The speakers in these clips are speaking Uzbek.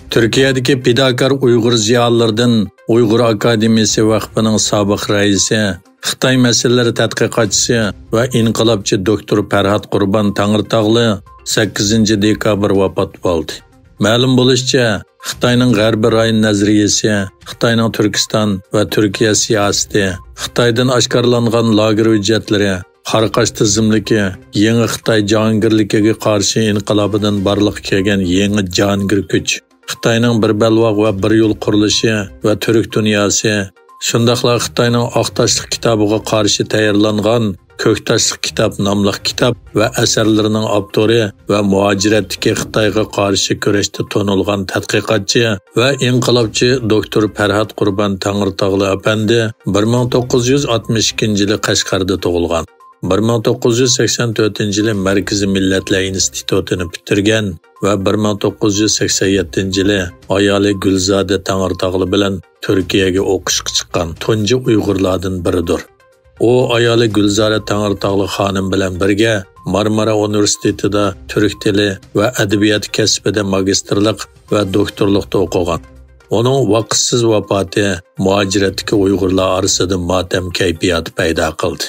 Türkiyədəki fidakar Uyğur ziyallardan Uyğur Akademiyası Vakfı'nın sabiq raisi, Xitay məsələləri tədqiqatçısı və inqilabçı doktor Fərhad Qurban Tangırtağlı 8 dekabr vafot oldu. Ma'lum bo'lishicha, Xitoyning G'arbiy rayon nazariyasi, Xitoyning Turkiston va Turkiya siyosati, Xitoydan oshkorlangan lager hujjatlari, Qarqash tizimligi, yangi Xitoy jahongirligiga qarshi inqilobidan barliq kelgan yangi jahongir kuch, Xitoyning bir balvoq va bir yo'l qurilishi va turk dunyosi, shundaqla Xitoyning Oqtashliq kitobiga qarshi tayyorlangan Ko'ktashliq kitob nomli kitob va asarlarining avtori va muajiratdagi Xitoyga qarshi kurashda tonilgan tadqiqotchi va inqilobchi doktor Farhad Qurban Tangırtağlı apandi 1962-yili Qashqarda tug'ilgan. 1984-yili Markaziy Millatlar institutini bitirgan va 1987-yili ayoli Gulzoda Tangırtağlı bilan Turkiyaga o'qishga chiqqan tunji Uyg'urlardan biridir. O ayoli Gulzoda Tangırtağlı xonim bilan birga Marmara Universitetida Türk tili va adabiyot kasbida magistrlik va doktorlikda o'qigan. Onun vaqtsiz vafoti muajiratdagi Uyg'urlar orasida motam kayfiyati paydo qildi.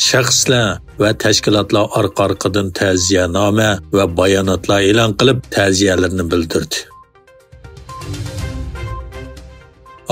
Shaxslar va tashkilotlar orqa-orqadan ta'ziyanoma va bayonotlar e'lon qilib, ta'ziyalarini bildirdi.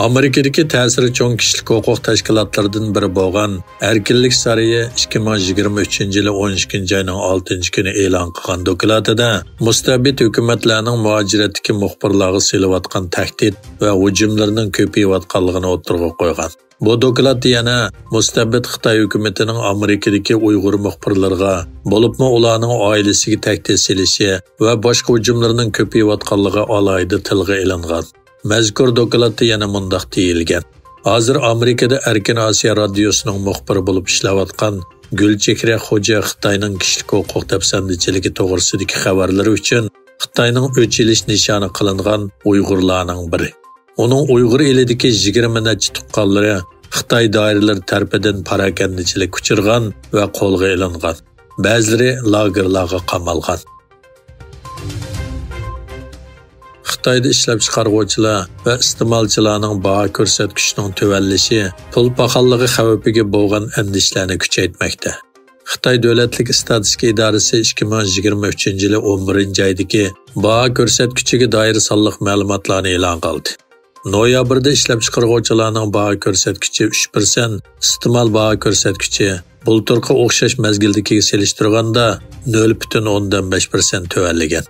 Amerikadagi ta'siri cho'ng kishilik huquq tashkilotlaridan biri bo'lgan Erkinlik sarayi 2023-yili 12-oyning 6-kuni e'lon qilgan dokladida mustabid hukumatlarning muajiratdagi muxbirlarga selayotgan tahdid va hujumlarning ko'payayotganligini o'tirg'a qo'ygan. Bu dokladda yana mustabid Xitoy hukumatining Amerikadagi Uyg'ur muxbirlarga, bo'libmi ularning oilasiga tahdid selishi va boshqa hujumlarning ko'payayotganligi alohida tilga ilingan. Mazkur dokladda yana mundaq deyilgan. Hozir Amerikada Erkin Osiyo radiosining muxbiri bo'lib ishlayotgan Gulchehra Xo'ja Xitoyning kishilik huquq tafsandichiligi to'g'risidagi xabarlari uchun Xitoyning o'chilish nishoni qilingan Uyg'urlarning biri. Uning Uyg'ur elidagi 20 necha tuqqanlari Xitoy doiralari tarafidan parakandichilik uchirgan va qo'lga ilingan. Ba'zilari lagerlarga qamalgan. Xitoyda ishlab chiqaruvchilar va iste'molchilarning baho ko'rsatkichining tuvallishi pul paxalligi xavfiga bo'lgan andishlarni kuchaytmoqda. Xitoy davlatlik statistika idorasi 2023-yili 11-oydagi baho ko'rsatkichiga doir sonliq ma'lumotlarni e'lon qildi. Noyabrda ishlab chiqaruvchilarning baho ko'rsatkichi 3%, iste'mol baho ko'rsatkichi bulturga o'xshash mazgildagiga selishtirganda 0,5% tuvalligan.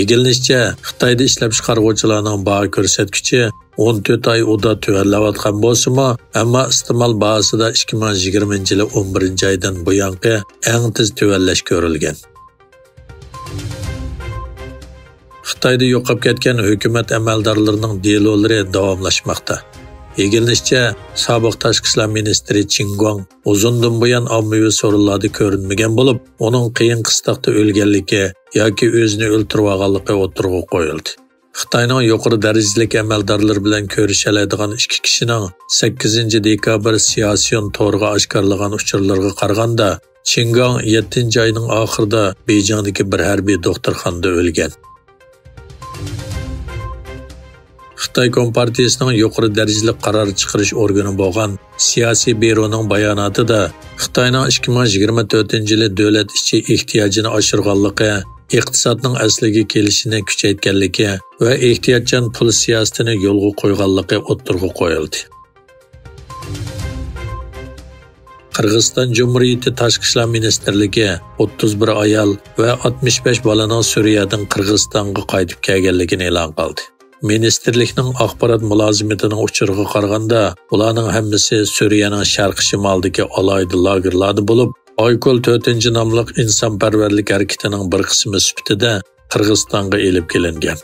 Egilinishcha, Xitoyda ishlab chiqaruvchilarning baho ko'rsatkichi 14 oy uda tuvallayotgan bo'lsa-mu, ammo iste'mol bahosida 2020-yili 11-oydan buyongi eng tez tuvallash ko'rilgan. Xitoyda yo'qolib ketgan hukumat amaldorlarining delolari davomlashmoqda. Egilinishcha, sobiq tashqi ishlar ministri Chingguang uzundan buyon ommaviy so'rovlarda ko'rinmagan bo'lib, uning qiyin qistoqda o'lganligi yoki o'zini o'ltirib olganligi o'tirg'a qo'yildi. Xitoyning yuqori darajalik amaldorlari bilan ko'rishaladigan ikki kishining 8 dekabr Siyasiyon to'rga oshkorlagan uchurlarga qaraganda, Chingguang 7-oyning oxirida Beyjingdagi bir harbiy doktorxonada o'lgan. Xitoy Kompartiyasining yuqori darajali qaror chiqarish organi bo'lgan Siyosiy byuroning bayonotida Xitoyning 2024-yili davlat ichi ehtiyojini oshirganligi, iqtisodning asliga kelishini kuchaytganligi va ehtiyotchan pul siyosatini yo'lga qo'yganligi o'tirg'a qo'yildi. Qirg'iziston Cumhuriyati Tashqi ishlar ministrligi 31 ayol va 65 bolaning Suriyadan Qirg'izistonga qaytib kelganligini e'lon qildi. Ministerlikning axborot mulozimatining uchurga qaraganda, ularning hammasi Suriyaning sharq-shimolidagi alohida lagerlarda bo'lib, Aykul 4 nomli insonparvarlik harakatining bir qismi sifatida Qirg'izistonga elib kelingan.